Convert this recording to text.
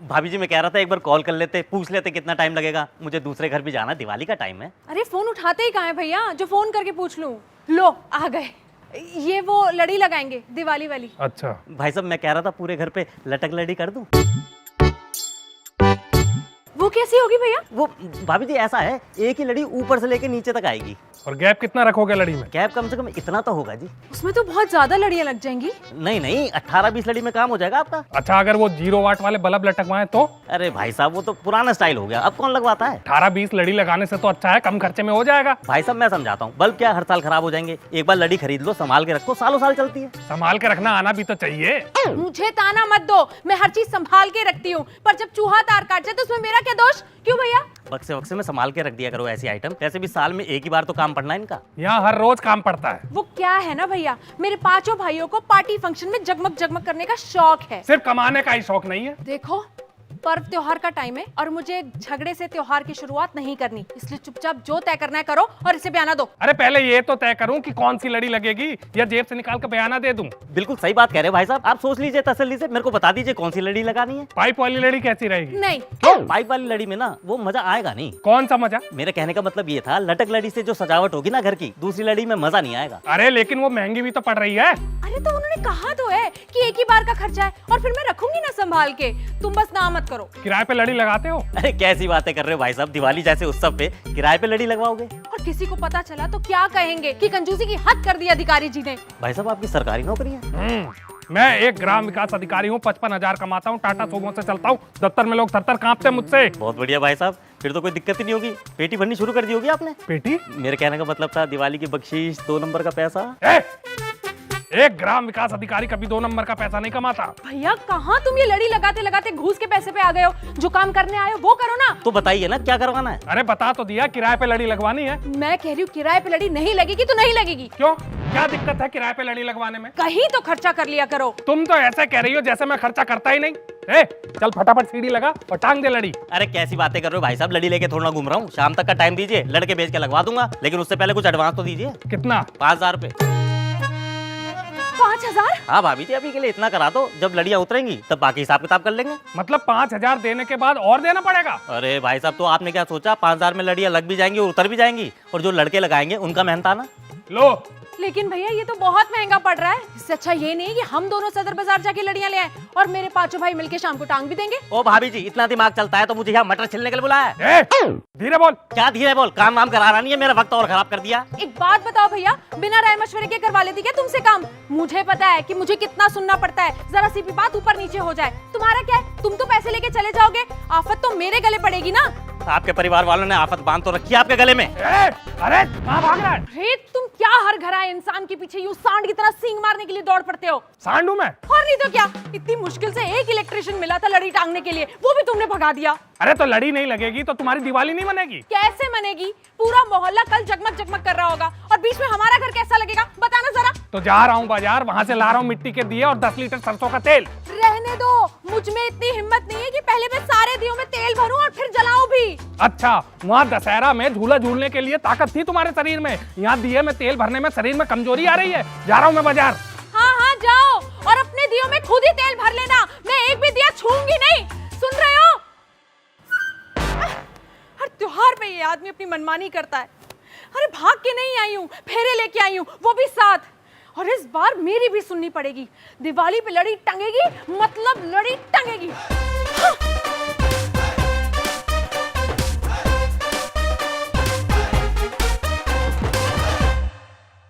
भाभी जी मैं कह रहा था एक बार कॉल कर लेते, पूछ लेते कितना टाइम लगेगा, मुझे दूसरे घर भी जाना, दिवाली का टाइम है। अरे फोन उठाते ही कहाँ है भैया जो फोन करके पूछ लूं। लो आ गए, ये वो लड़ी लगाएंगे दिवाली वाली। अच्छा भाई साहब मैं कह रहा था पूरे घर पे लटक लड़ी कर दूं। वो कैसी होगी भैया? वो भाभी जी ऐसा है, एक ही लड़ी ऊपर से लेके नीचे तक आएगी। और गैप कितना रखोगे लड़ी में? गैप कम से कम इतना तो होगा जी। उसमें तो बहुत ज्यादा लड़ियां लग जाएंगी। नहीं नहीं 18-20 लड़ी में काम हो जाएगा आपका। अच्छा अगर वो 0 वाट वाले बल्ब लटकवाएं तो? अरे भाई साहब वो तो पुराना स्टाइल हो गया, अब कौन लगवाता है। 18-20 लड़ी लगाने से तो अच्छा है, कम खर्चे में हो जाएगा। भाई साहब मैं समझाता हूँ, बल्ब क्या हर साल खराब हो जाएंगे, एक बार लड़ी खरीद लो, संभाल के रखो, सालों साल चलती है। संभाल के रखना आना भी तो चाहिए। मुझे ताना मत दो, मैं हर चीज संभाल के रखती हूँ, पर जब चूहा तार काट जाए तो उसमें मेरा क्या दोष? क्यों भैया? बक्से बक्से में संभाल के रख दिया करो ऐसी आइटम, वैसे भी साल में एक ही बार तो काम पड़ना है इनका। यहाँ हर रोज काम पड़ता है। वो क्या है ना भैया, मेरे पांचों भाइयों को पार्टी फंक्शन में जगमग जगमग करने का शौक है। सिर्फ कमाने का ही शौक नहीं है। देखो पर्व त्योहार का टाइम है और मुझे झगड़े से त्योहार की शुरुआत नहीं करनी, इसलिए चुपचाप जो तय करना है करो और इसे बयाना दो। अरे पहले ये तो तय करूं कि कौन सी लड़ी लगेगी, या जेब से निकाल कर बयाना दे दूं। बिल्कुल सही बात कह रहे हो भाई साहब, आप सोच लीजिए तसल्ली से, मेरे को बता दीजिए कौन सी लड़ी लगानी है। पाइप वाली लड़ी कैसी रहेगी? नहीं पाइप वाली लड़ी में ना वो मजा आएगा नहीं। कौन सा मजा? मेरे कहने का मतलब ये था, लटक लड़ी से जो सजावट होगी ना घर की, दूसरी लड़ी में मजा नहीं आएगा। अरे लेकिन वो महंगी भी तो पड़ रही है। अरे तो उन्होंने कहा तो है कि एक ही बार का खर्चा है और फिर मैं रखूंगी ना संभाल के, तुम बस ना मत करो। किराए पे लड़ी लगाते हो? अरे कैसी बातें कर रहे हो भाई साहब, दिवाली जैसे उत्सव पे किराए पे लड़ी लगवाओगे? और किसी को पता चला तो क्या कहेंगे कि कंजूसी की हद कर दी अधिकारी जी ने। भाई साहब आपकी सरकारी नौकरी है? मैं एक ग्राम विकास अधिकारी हूँ, 55,000 कमाता हूँ, टाटा सोमो से चलता हूँ, दफ्तर में लोग थर-थर कांपते हैं मुझसे। बहुत बढ़िया भाई साहब, फिर तो कोई दिक्कत ही नहीं होगी। पेटी भरनी शुरू कर दी होगी आपने? पेटी? मेरे कहने का मतलब था दिवाली की बख्शीश, 2 नंबर का पैसा। एक ग्राम विकास अधिकारी कभी 2 नंबर का पैसा नहीं कमाता। भैया कहाँ तुम ये लड़ी लगाते लगाते घूस के पैसे पे आ गए हो? जो काम करने आए हो वो करो ना। तो बताइए ना क्या करवाना है। अरे बता तो दिया, किराए पे लड़ी लगवानी है। मैं कह रही हूँ किराए पे लड़ी नहीं लगेगी तो नहीं लगेगी। क्यों, क्या दिक्कत है किराए पे लड़ी लगवाने में? कहीं तो खर्चा कर लिया करो। तुम तो ऐसे कह रही हो जैसे मैं खर्चा करता ही नहीं। चल फटाफट सीढ़ी लगा और टांग दे लड़ी। अरे कैसी बातें कर रहे हो भाई साहब, लड़ी लेके थोड़ा घूम रहा हूँ, शाम तक का टाइम दीजिए, लड़के भेज के लगवा दूंगा, लेकिन उससे पहले कुछ एडवांस तो दीजिए। कितना? 5,000 रुपए। 5,000? हाँ भाभी जी अभी के लिए इतना करा दो, जब लड़ियाँ उतरेंगी तब बाकी हिसाब किताब कर लेंगे। मतलब 5,000 देने के बाद और देना पड़ेगा? अरे भाई साहब तो आपने क्या सोचा, 5,000 में लड़ियाँ लग भी जाएंगी और उतर भी जाएंगी, और जो लड़के लगाएंगे उनका मेहनताना। लो। लेकिन भैया ये तो बहुत महंगा पड़ रहा है, इससे अच्छा ये नहीं कि हम दोनों सदर बाजार जाके लड़ियां ले आए और मेरे पांचों भाई मिलके शाम को टांग भी देंगे। ओ भाभी जी इतना दिमाग चलता है तो मुझे यहाँ मटर छिलने के लिए बुलाया है। धीरे बोल। क्या धीरे बोल, काम वाम कराना नहीं है, मेरा वक्त और खराब कर दिया। एक बात बताओ भैया, बिना राय मशवरे के करवा लेती क्या तुमसे काम? मुझे पता है कि मुझे कितना सुनना पड़ता है, जरा सी भी बात ऊपर नीचे हो जाए। तुम्हारा क्या है, तुम तो पैसे लेके चले जाओगे, आफत तो मेरे गले पड़ेगी ना। आपके परिवार वालों ने आफत बांध तो रखी है आपके गले में। अरे कहाँ भाग रहा है? अरे तुम क्या हर घर आए इंसान के पीछे यूं सांड की तरह सींग मारने के लिए दौड़ पड़ते हो? सांड हूं मैं? और नहीं तो क्या, इतनी मुश्किल से एक इलेक्ट्रिशियन मिला था लड़ी टांगने के लिए, वो भी तुमने भगा दिया। अरे तो लड़ी नहीं लगेगी तो तुम्हारी दिवाली नहीं बनेगी? कैसे बनेगी? पूरा मोहल्ला कल जगमग जगमग कर रहा होगा और बीच में हमारा घर कैसा लगेगा, बताना जरा। तो जा रहा हूँ बाजार, वहाँ से ला रहा हूँ मिट्टी के दिए और 10 लीटर सरसों का तेल। रहने दो, मुझ में इतनी हिम्मत नहीं है कि पहले मैं सारे दियों में तेल भरूं और फिर जलाऊं भी। अच्छा, वहाँ दशहरा में झूला झूलने के लिए ताकत थी तुम्हारे शरीर में, यहाँ दिए में तेल भरने में शरीर में कमजोरी आ रही है। जा रहा हूँ मैं बाजार। हाँ हाँ जाओ, और अपने दियों में खुद ही तेल भर लेना, मैं एक भी दिया छूऊंगी नहीं, सुन रहे हो? हर त्योहार पे ये आदमी अपनी मनमानी करता है। अरे भाग के नहीं आई हूँ, फेरे लेके आई हूँ, वो भी साथ। और इस बार मेरी भी सुननी पड़ेगी, दिवाली पे लड़ी टंगेगी मतलब लड़ी टंगेगी। हाँ।